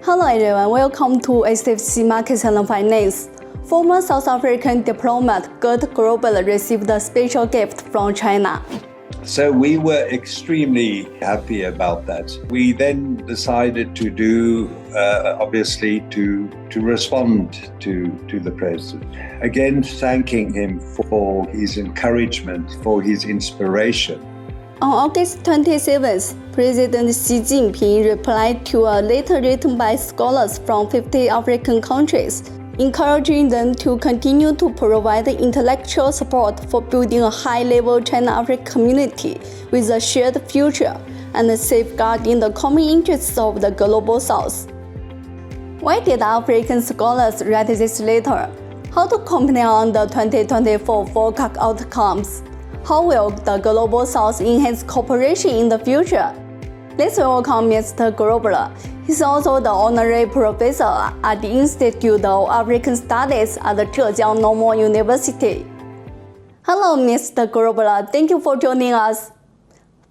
Hello everyone, welcome to SFC Markets and Finance. Former South African diplomat Gert Grobler received a special gift from China. So we were extremely happy about that. We then decided to do, obviously, to respond to the president. Again, thanking him for his encouragement, for his inspiration. On August 27th, President Xi Jinping replied to a letter written by scholars from 50 African countries, encouraging them to continue to provide intellectual support for building a high-level China-Africa community with a shared future and safeguarding the common interests of the global South. Why did African scholars write this letter? How to comment on the 2024 FOCAC outcomes? How will the Global South enhance cooperation in the future? Let's welcome Mr. Grobler. He's also the honorary professor at the Institute of African Studies at the Zhejiang Normal University. Hello, Mr. Grobler. Thank you for joining us.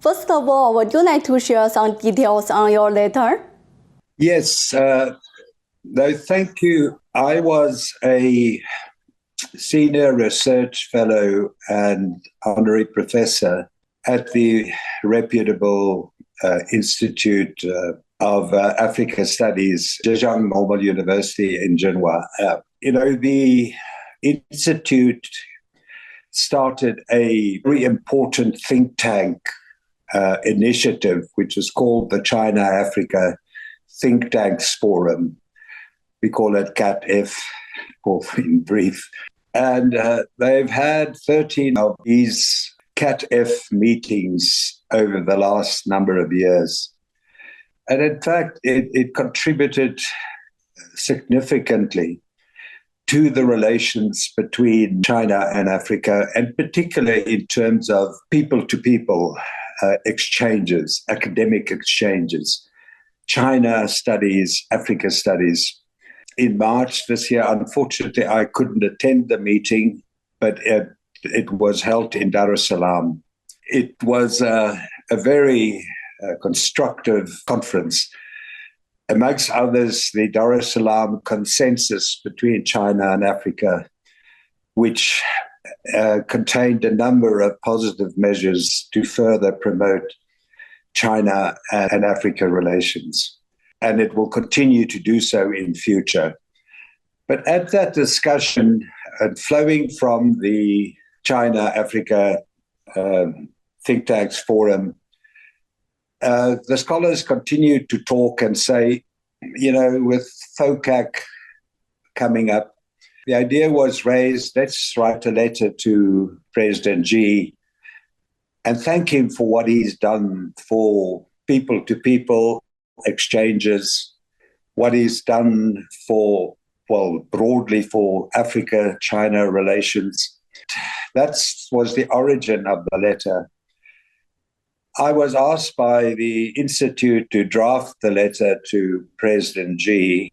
First of all, would you like to share some details on your letter? Yes, no, thank you. I was a senior research fellow and honorary professor at the reputable Institute of Africa Studies, Zhejiang Normal University in Genoa. The Institute started a very important think tank initiative, which is called the China-Africa Think Tanks Forum. We call it CAT-F, in brief. And they've had 13 of these CAT-F meetings over the last number of years. And in fact, it contributed significantly to the relations between China and Africa, and particularly in terms of people-to-people exchanges, academic exchanges, China studies, Africa studies. In March this year, unfortunately, I couldn't attend the meeting, but it was held in Dar es Salaam. It was a very constructive conference. Amongst others, the Dar es Salaam consensus between China and Africa, which contained a number of positive measures to further promote China and Africa relations. And it will continue to do so in future. But at that discussion, flowing from the China-Africa Think Tanks Forum, the scholars continued to talk and say, with FOCAC coming up, the idea was raised, let's write a letter to President Xi and thank him for what he's done for people-to-people exchanges, what he's done broadly for Africa-China relations. That was the origin of the letter. I was asked by the Institute to draft the letter to President Xi,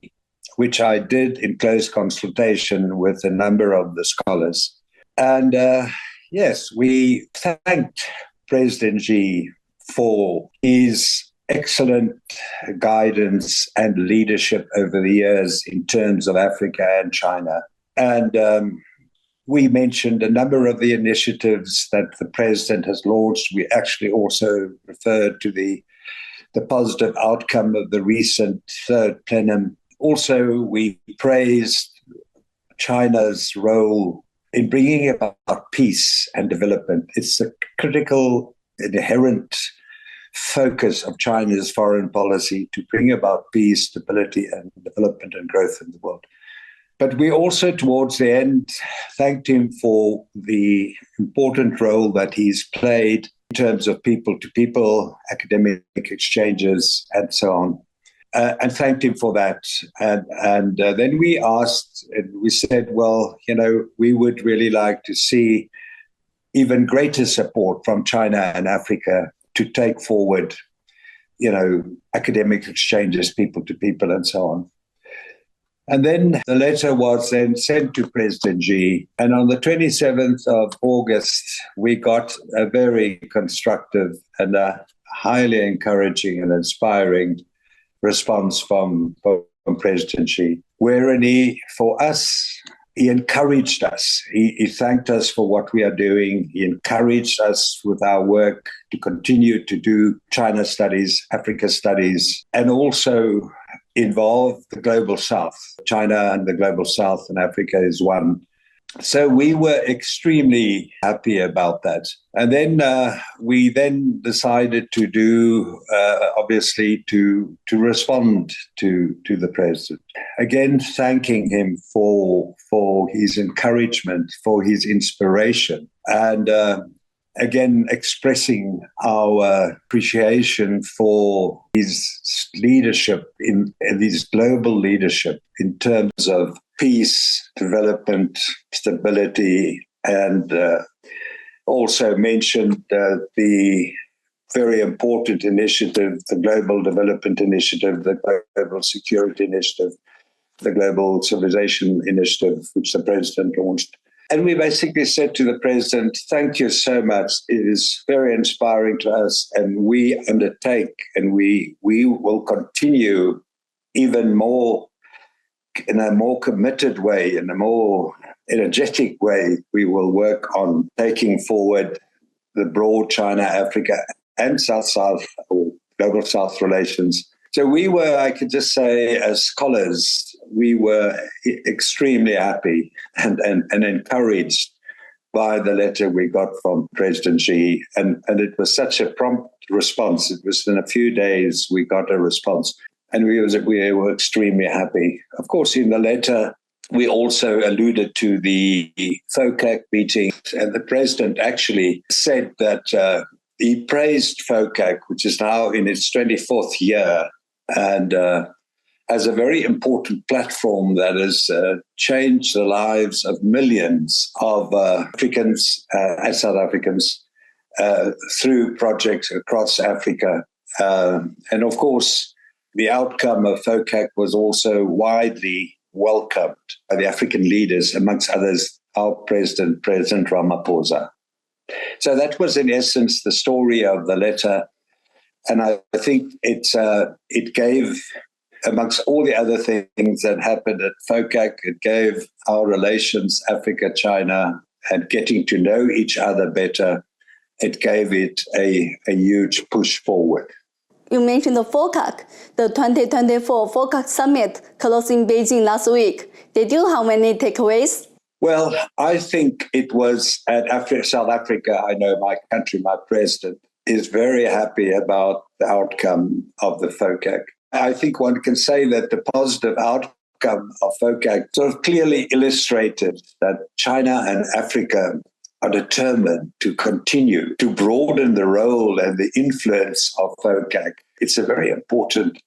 which I did in close consultation with a number of the scholars. And yes, we thanked President Xi for his excellent guidance and leadership over the years in terms of Africa and China. And we mentioned a number of the initiatives that the president has launched. We actually also referred to the positive outcome of the recent third plenum. Also, we praised China's role in bringing about peace and development. It's a critical, inherent focus of China's foreign policy to bring about peace, stability, and development and growth in the world. But we also, towards the end, thanked him for the important role that he's played in terms of people-to-people, academic exchanges, and so on, and thanked him for that. And then we asked, and we said, we would really like to see even greater support from China and Africa to take forward, academic exchanges, people-to-people, and so on. And then the letter was then sent to President Xi. And on the 27th of August, we got a very constructive and a highly encouraging and inspiring response from both President Xi, wherein for us, he encouraged us. He thanked us for what we are doing. He encouraged us with our work to continue to do China studies, Africa studies, and also involve the Global South. China and the Global South and Africa is one. So we were extremely happy about that. And then we then decided to do, obviously, to respond to the president. Again, thanking him for his encouragement, for his inspiration, and again, expressing our appreciation for his leadership in his global leadership in terms of peace, development, stability, and also mentioned the very important initiative, the Global Development Initiative, the Global Security Initiative, the Global Civilization Initiative, which the president launched. And we basically said to the president, thank you so much. It is very inspiring to us, and we undertake and we will continue even more in a more committed way, in a more energetic way. We will work on taking forward the broad China, Africa, and South-South or Global South relations. So we were, I could just say, as scholars, we were extremely happy and encouraged by the letter we got from President Xi. And it was such a prompt response. It was in a few days we got a response. And we were extremely happy. Of course, in the letter, we also alluded to the FOCAC meeting. And the president actually said that he praised FOCAC, which is now in its 24th year, and as a very important platform that has changed the lives of millions of Africans and South Africans through projects across Africa. And of course, the outcome of FOCAC was also widely welcomed by the African leaders, amongst others, our President Ramaphosa. So that was, in essence, the story of the letter. And I think it gave, amongst all the other things that happened at FOCAC, it gave our relations, Africa, China, and getting to know each other better, it gave it a huge push forward. You mentioned the FOCAC, the 2024 FOCAC summit closed in Beijing last week. Did you have any takeaways? Well, I think it was at South Africa. I know my country, my president, is very happy about the outcome of the FOCAC. I think one can say that the positive outcome of FOCAC sort of clearly illustrated that China and Africa are determined to continue to broaden the role and the influence of FOCAC. It's a very important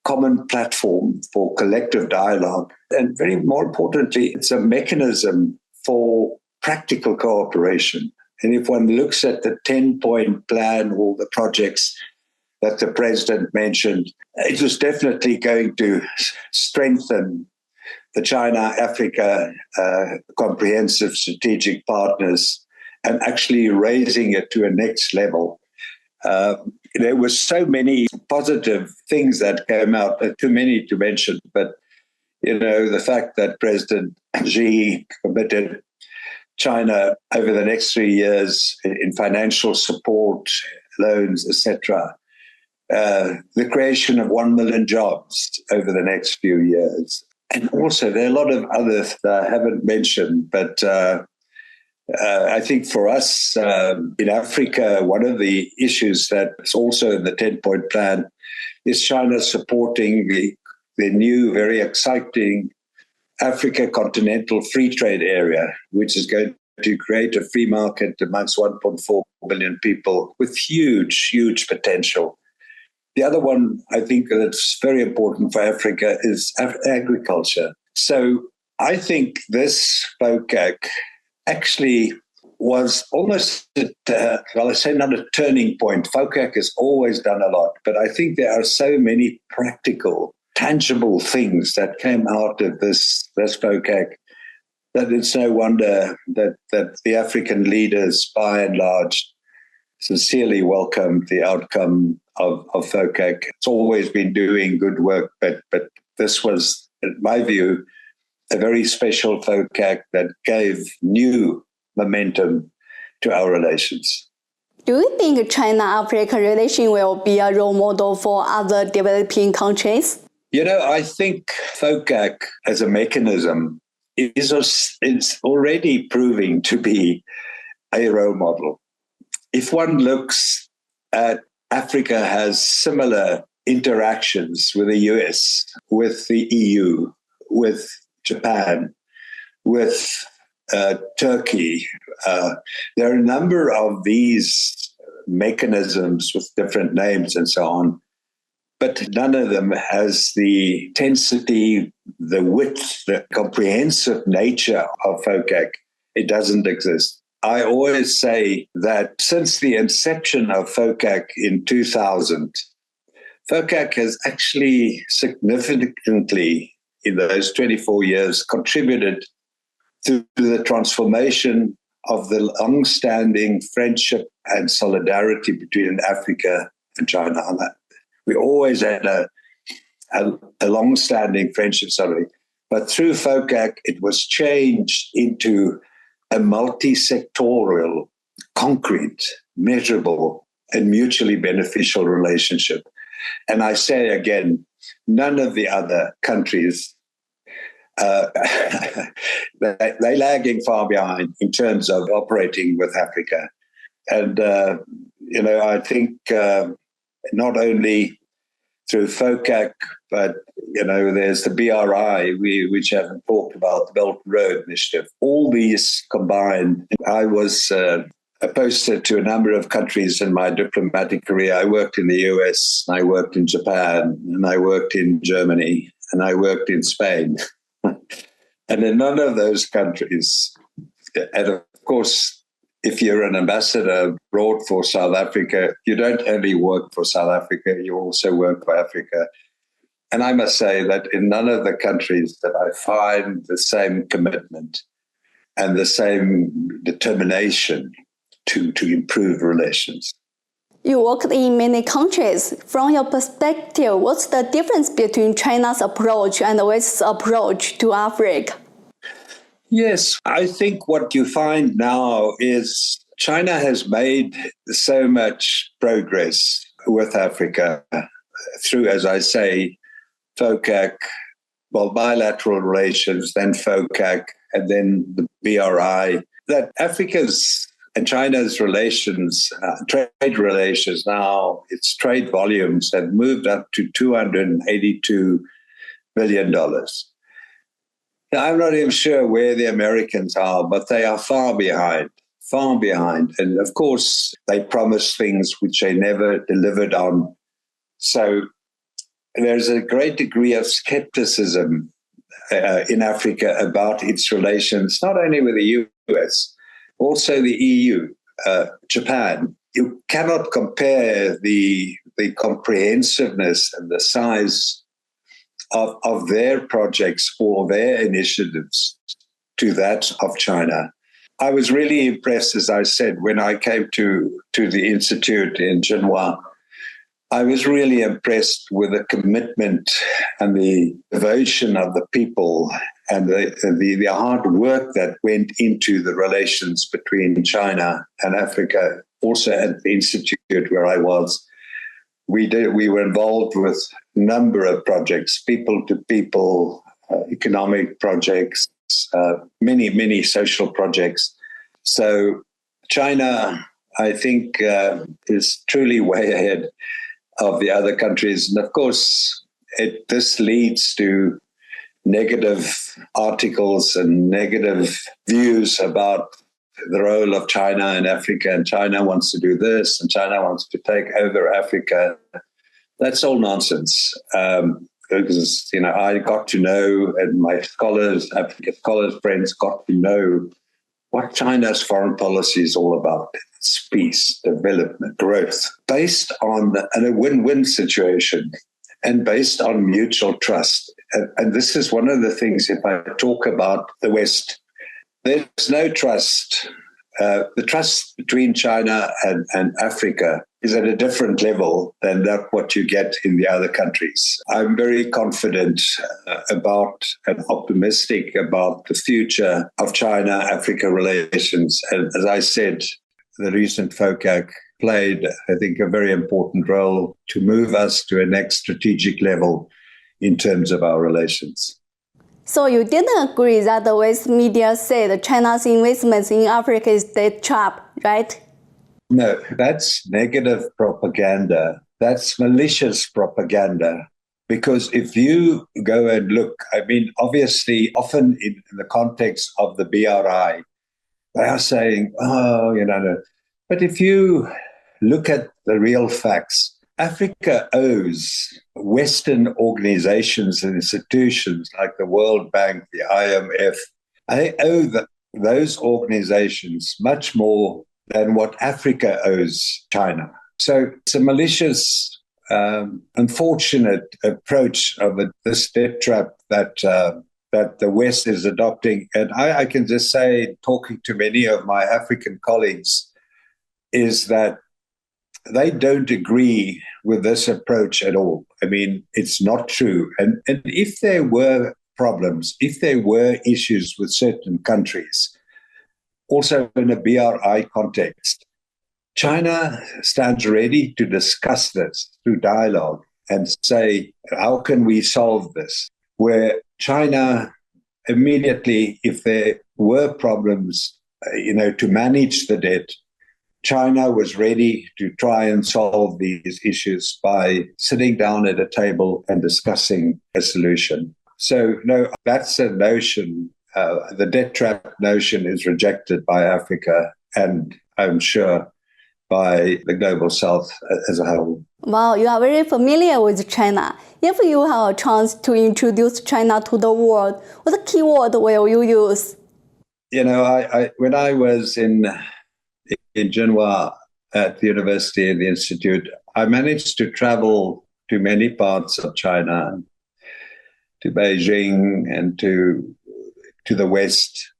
common platform for collective dialogue. And very more importantly, it's a mechanism for practical cooperation. And if one looks at the 10-point plan, all the projects that the president mentioned, it was definitely going to strengthen the China-Africa comprehensive strategic partners and actually raising it to a next level. There were so many positive things that came out, too many to mention, but the fact that President Xi committed China over the next 3 years in financial support, loans, etc., the creation of 1 million jobs over the next few years. And also, there are a lot of others that I haven't mentioned, but I think for us in Africa, one of the issues that's also in the 10-point plan is China supporting the new, very exciting Africa Continental Free Trade Area, which is going to create a free market amongst 1.4 billion people with huge, huge potential. The other one I think that's very important for Africa is agriculture. So I think this FOCAC actually was almost, I say not a turning point. FOCAC has always done a lot, but I think there are so many practical, tangible things that came out of this FOCAC that it's no wonder that the African leaders, by and large, sincerely welcomed the outcome of FOCAC. It's always been doing good work, but this was, in my view, a very special FOCAC that gave new momentum to our relations. Do you think China-Africa relation will be a role model for other developing countries? I think FOCAC as a mechanism is already proving to be a role model. If one looks at Africa has similar interactions with the US, with the EU, with Japan, with Turkey. There are a number of these mechanisms with different names and so on, but none of them has the intensity, the width, the comprehensive nature of FOCAC. It doesn't exist. I always say that since the inception of FOCAC in 2000, FOCAC has actually significantly, in those 24 years, contributed to the transformation of the long-standing friendship and solidarity between Africa and China. We always had a long-standing friendship solidarity. But through FOCAC, it was changed into a multi-sectorial, concrete, measurable, and mutually beneficial relationship. And I say again, none of the other countries, they're lagging far behind in terms of operating with Africa. And, I think not only through FOCAC, but, there's the BRI, which haven't talked about, the Belt and Road Initiative. All these combined, I was posted to a number of countries in my diplomatic career. I worked in the US, and I worked in Japan, and I worked in Germany, and I worked in Spain. And in none of those countries, and of course, if you're an ambassador abroad for South Africa, you don't only work for South Africa, you also work for Africa. And I must say that in none of the countries that I find the same commitment and the same determination to improve relations. You worked in many countries. From your perspective, what's the difference between China's approach and the West's approach to Africa? Yes, I think what you find now is China has made so much progress with Africa through, as I say, FOCAC, bilateral relations, then FOCAC, and then the BRI, that Africa's and China's relations, trade relations now, its trade volumes have moved up to $282 billion. Now, I'm not even sure where the Americans are, but they are far behind. And of course, they promised things which they never delivered on. So there's a great degree of skepticism in Africa about its relations, not only with the US, also the EU, Japan. You cannot compare the comprehensiveness and the size of their projects or their initiatives to that of China. I was really impressed, as I said, when I came to the Institute in Genoa. I was really impressed with the commitment and the devotion of the people and the hard work that went into the relations between China and Africa. Also at the Institute where I was, we were involved with a number of projects, people-to-people, economic projects, many social projects. So China, I think, is truly way ahead of the other countries. And of course, this leads to negative articles and negative views about the role of China in Africa, and China wants to do this, and China wants to take over Africa. That's all nonsense. Because, I got to know, and my African scholars friends got to know what China's foreign policy is all about. It's peace, development, growth, based on a win-win situation and based on mutual trust. And this is one of the things, if I talk about the West, there's no trust the trust between China and Africa is at a different level than what you get in the other countries. I'm very confident about and optimistic about the future of China-Africa relations. And as I said, the recent FOCAC played, I think, a very important role to move us to a next strategic level in terms of our relations. So you didn't agree that the West media said China's investments in Africa is debt trap, right? No, that's negative propaganda. That's malicious propaganda. Because if you go and look, I mean, obviously, often in the context of the BRI, they are saying, oh, no. But if you look at the real facts, Africa owes Western organizations and institutions like the World Bank, the IMF, they owe those organizations much more than what Africa owes China. So it's a malicious, unfortunate approach of this debt trap that the West is adopting. And I can just say, talking to many of my African colleagues, is that they don't agree with this approach at all. I mean, it's not true. And if there were problems, if there were issues with certain countries, also in a BRI context, China stands ready to discuss this through dialogue and say, how can we solve this? Where China immediately, if there were problems, to manage the debt, China was ready to try and solve these issues by sitting down at a table and discussing a solution. So, no, that's a notion. The debt trap notion is rejected by Africa and I'm sure by the global South as a whole. Wow, you are very familiar with China. If you have a chance to introduce China to the world, what keyword will you use? I when I was in Genoa at the university and the institute, I managed to travel to many parts of China, to Beijing and to the West.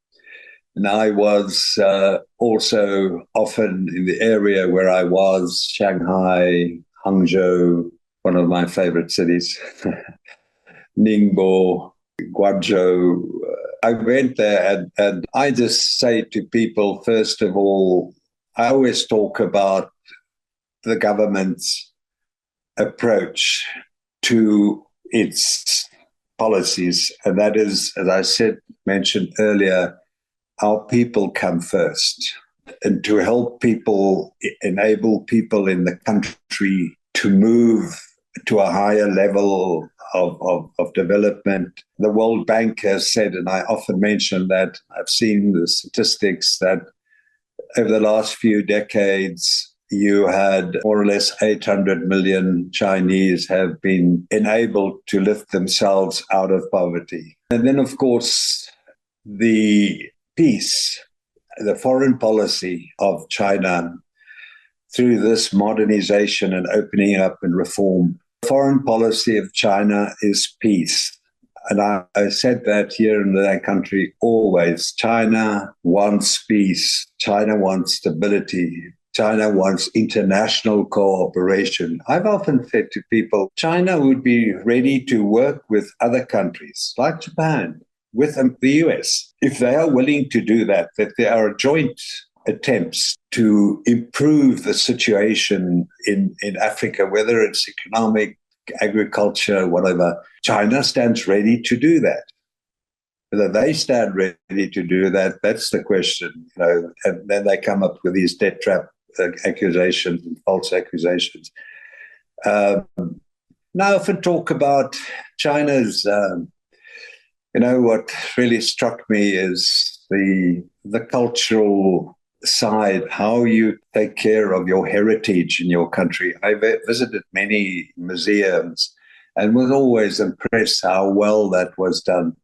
And I was also often in the area where I was, Shanghai, Hangzhou, one of my favorite cities, Ningbo, Guangzhou. I went there and I just say to people, first of all, I always talk about the government's approach to its policies. And that is, as I mentioned earlier, our people come first. And to help people, enable people in the country to move to a higher level of development. The World Bank has said, and I often mention that, I've seen the statistics that over the last few decades, you had more or less 800 million Chinese have been enabled to lift themselves out of poverty. And then, of course, the peace, the foreign policy of China through this modernization and opening up and reform. The foreign policy of China is peace. And I said that here in that country always. China wants peace. China wants stability. China wants international cooperation. I've often said to people, China would be ready to work with other countries like Japan, with the US, if they are willing to do that there are joint attempts to improve the situation in Africa, whether it's economic, agriculture, whatever. China stands ready to do that. Whether they stand ready to do that, that's the question. And then they come up with these debt trap accusations and false accusations. Now, if we talk about China's, what really struck me is the cultural side, how you take care of your heritage in your country. I visited many museums and was always impressed how well that was done.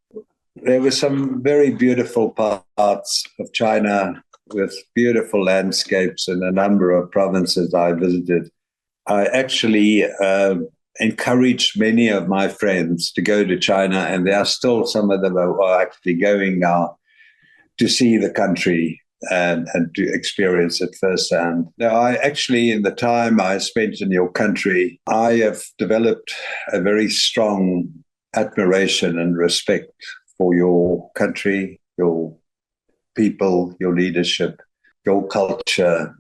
There were some very beautiful parts of China with beautiful landscapes in a number of provinces I visited. I actually encouraged many of my friends to go to China, and there are still some of them who are actually going now to see the country. and to experience it firsthand. Now, I actually, in the time I spent in your country, I have developed a very strong admiration and respect for your country, your people, your leadership, your culture,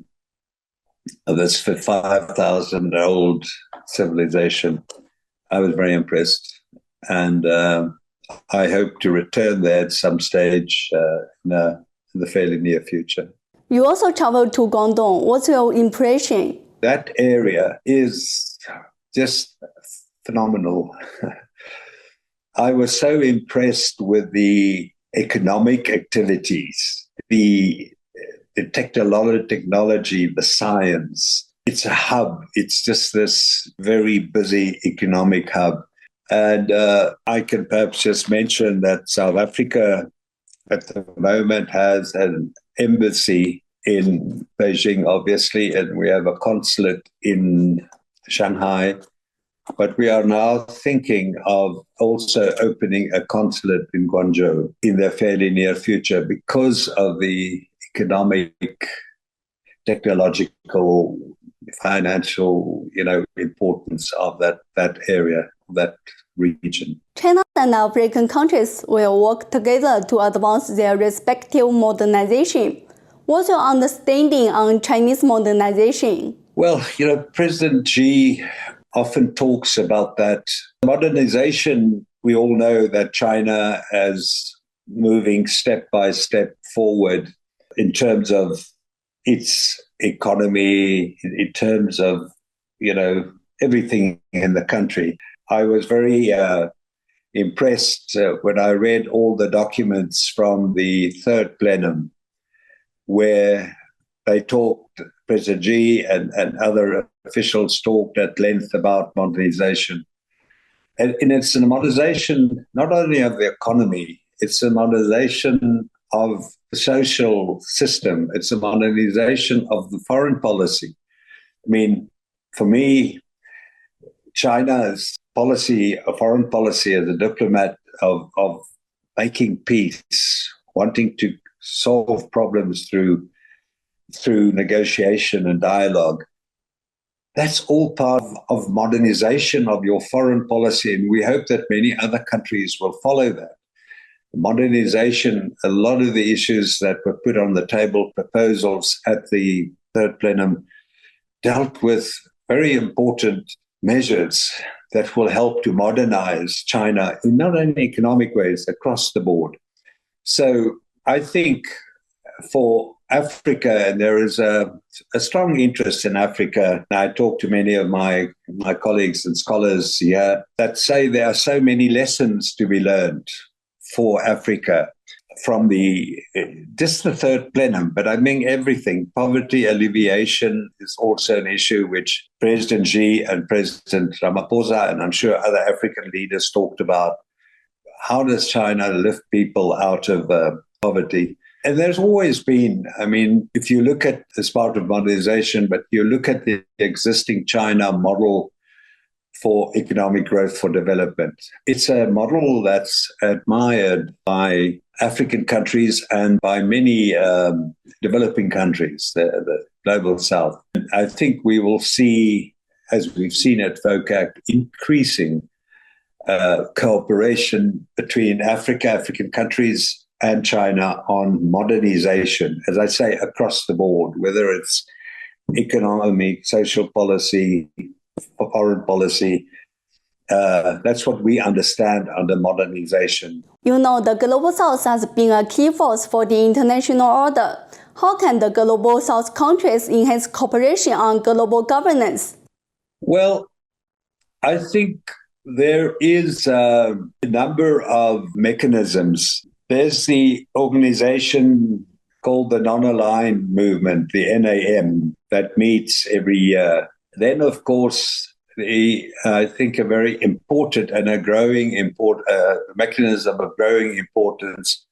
of this 5,000-old civilization. I was very impressed, and I hope to return there at some stage in the fairly near future. You also traveled to Guangdong. What's your impression? That area is just phenomenal. I was so impressed with the economic activities, the technology, the science. It's a hub. It's just this very busy economic hub. And I can perhaps just mention that South Africa at the moment has an embassy in Beijing, obviously, and we have a consulate in Shanghai. But we are now thinking of also opening a consulate in Guangzhou in the fairly near future because of the economic, technological, financial, importance of that area, that region. China and African countries will work together to advance their respective modernization. What's your understanding on Chinese modernization? Well, President Xi often talks about that. Modernization, we all know that China is moving step by step forward in terms of its economy, in terms of, everything in the country. I was very impressed when I read all the documents from the third plenum where they talked, President Xi and other officials talked at length about modernization. And it's a modernization not only of the economy, it's a modernization of the social system. It's a modernization of the foreign policy. I mean, for me, China's policy, a foreign policy as a diplomat of making peace, wanting to solve problems through negotiation and dialogue, that's all part of modernization of your foreign policy. And we hope that many other countries will follow that. Modernization, a lot of the issues that were put on the table, proposals at the third plenum, dealt with very important measures that will help to modernize China in not only economic ways, across the board. So I think for Africa, and there is a strong interest in Africa. I talk to many of my colleagues and scholars here that say there are so many lessons to be learned for Africa from just the third plenum, but I mean everything. Poverty alleviation is also an issue which President Xi and President Ramaphosa, and I'm sure other African leaders talked about. How does China lift people out of poverty? And there's always been, if you look at this part of modernization, but you look at the existing China model for economic growth for development, it's a model that's admired by African countries and by many developing countries, the global south. I think we will see, as we've seen at FOCAC, increasing cooperation between African countries and China on modernization, as I say, across the board, whether it's economic, social policy, foreign policy. That's what we understand under modernization. The Global South has been a key force for the international order. How can the Global South countries enhance cooperation on global governance? Well, I think there is a number of mechanisms. There's the organization called the Non-Aligned Movement, the NAM, that meets every year. Then, of course, I think a very important and a growing mechanism of growing importance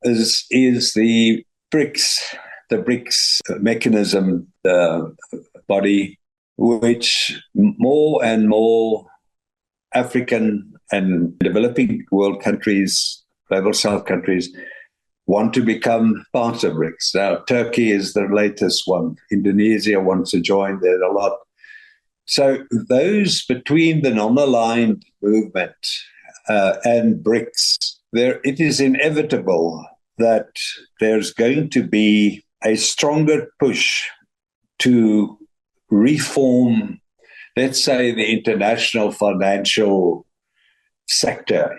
is the BRICS mechanism, the body, which more and more African and developing world countries, global South countries, want to become part of BRICS. Now, Turkey is the latest one. Indonesia wants to join. There's a lot. So those between the non-aligned movement and BRICS, it is inevitable that there's going to be a stronger push to reform, let's say, the international financial sector.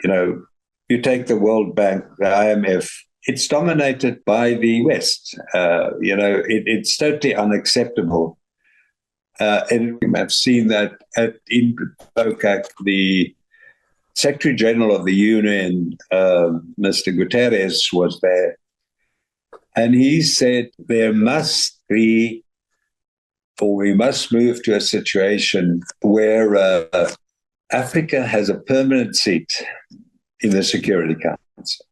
You take the World Bank, the IMF, it's dominated by the West. It's totally unacceptable. And I've seen that in FOCAC, the Secretary General of the UN, Mr. Guterres, was there. And he said we must move to a situation where Africa has a permanent seat in the Security Council.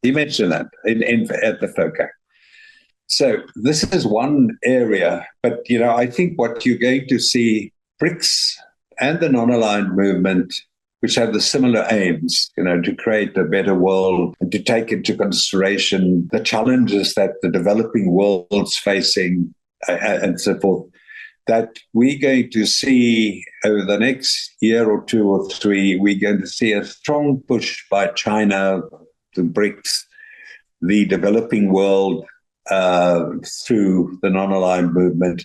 He mentioned that at the FOCAC. So this is one area, but I think what you're going to see, BRICS and the non-aligned movement, which have the similar aims, to create a better world and to take into consideration the challenges that the developing world's facing and so forth, that we're going to see over the next year or two or three, we're going to see a strong push by China, the BRICS, the developing world, through the non-aligned movement,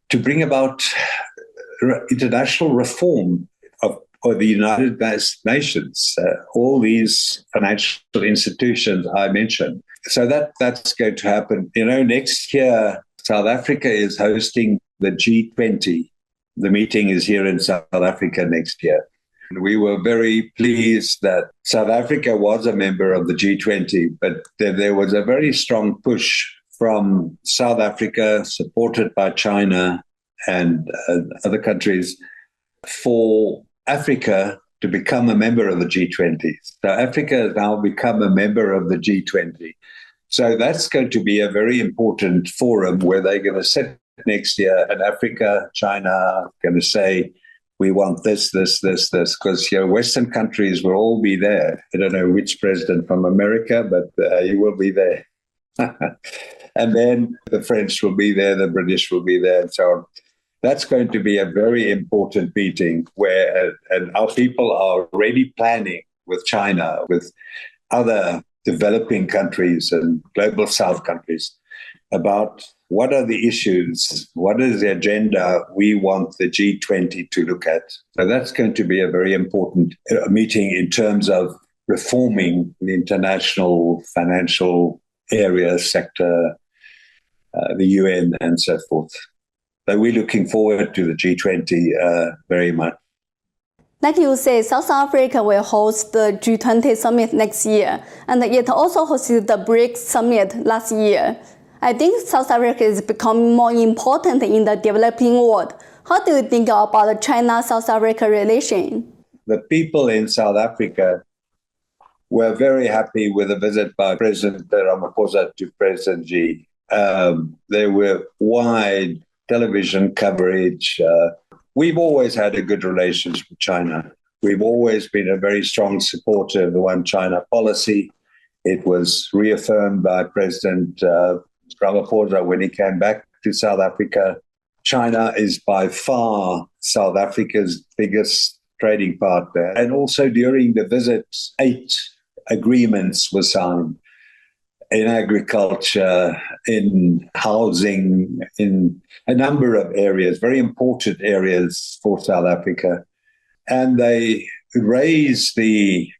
to bring about international reform of the United Nations, all these financial institutions I mentioned. So that's going to happen. Next year, South Africa is hosting the G20. The meeting is here in South Africa next year. We were very pleased that South Africa was a member of the G20, but there was a very strong push from South Africa, supported by China and other countries, for Africa to become a member of the G20. So Africa has now become a member of the G20. So that's going to be a very important forum where they're going to sit next year, and Africa, China are going to say, we want this, because Western countries will all be there. I don't know which president from America, but he will be there. And then the French will be there, the British will be there, and so on. That's going to be a very important meeting where and our people are already planning with China, with other developing countries and global South countries about what are the issues, what is the agenda we want the G20 to look at. So that's going to be a very important meeting in terms of reforming the international financial area sector, the UN, and so forth. So we're looking forward to the G20 very much. Like you say, South Africa will host the G20 summit next year, and it also hosted the BRICS summit last year. I think South Africa is becoming more important in the developing world. How do you think about the China-South Africa relation? The people in South Africa were very happy with the visit by President Ramaphosa to President Xi. There were wide television coverage. We've always had a good relationship with China. We've always been a very strong supporter of the One China policy. It was reaffirmed by President Ramaphosa when he came back to South Africa. China is by far South Africa's biggest trading partner. And also during the visit, 8 agreements were signed in agriculture, in housing, in a number of areas, very important areas for South Africa. And they raised the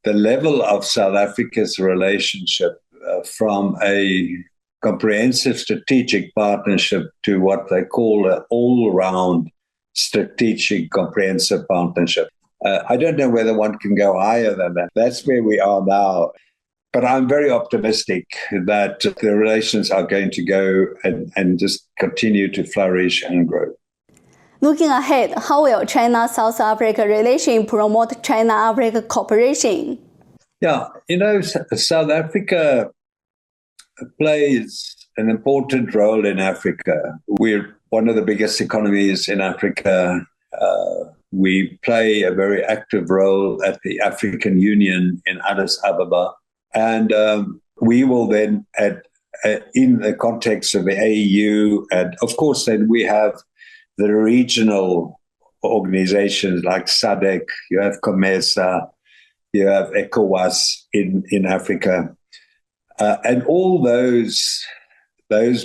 level of South Africa's relationship from a comprehensive strategic partnership to what they call an all-round strategic comprehensive partnership. I don't know whether one can go higher than that. That's where we are now. But I'm very optimistic that the relations are going to go and just continue to flourish and grow. Looking ahead, how will China-South Africa relation promote China-Africa cooperation? Yeah, South Africa plays an important role in Africa. We're one of the biggest economies in Africa. We play a very active role at the African Union in Addis Ababa. And we will then, in the context of the AU, and of course, then we have the regional organizations like SADC, you have COMESA, you have ECOWAS in Africa, and all those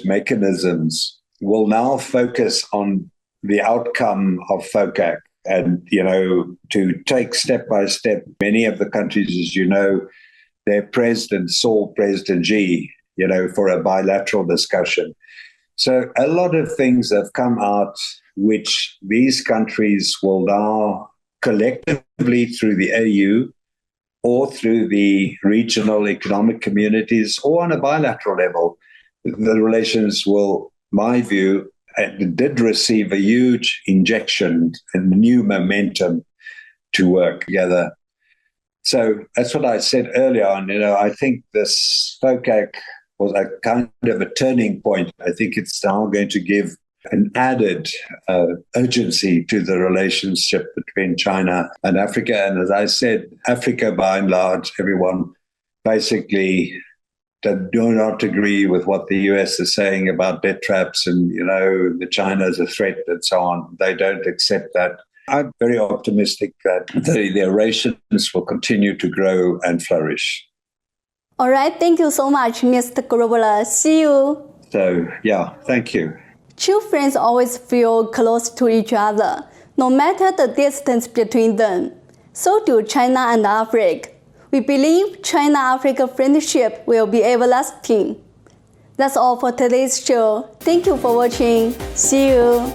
mechanisms will now focus on the outcome of FOCAC, and to take step by step. Many of the countries, as you know, their president saw President Xi, for a bilateral discussion. So a lot of things have come out which these countries will now collectively through the AU or through the regional economic communities or on a bilateral level, the relations will, my view, did receive a huge injection and new momentum to work together. So that's what I said earlier on. I think this FOCAC was a kind of a turning point. I think it's now going to give an added urgency to the relationship between China and Africa. And as I said, Africa, by and large, everyone basically do not agree with what the US is saying about debt traps and, the China is a threat and so on. They don't accept that. I'm very optimistic that the relations will continue to grow and flourish. All right. Thank you so much, Mr. Grobler. See you. So, thank you. True friends always feel close to each other, no matter the distance between them. So do China and Africa. We believe China-Africa friendship will be everlasting. That's all for today's show. Thank you for watching. See you.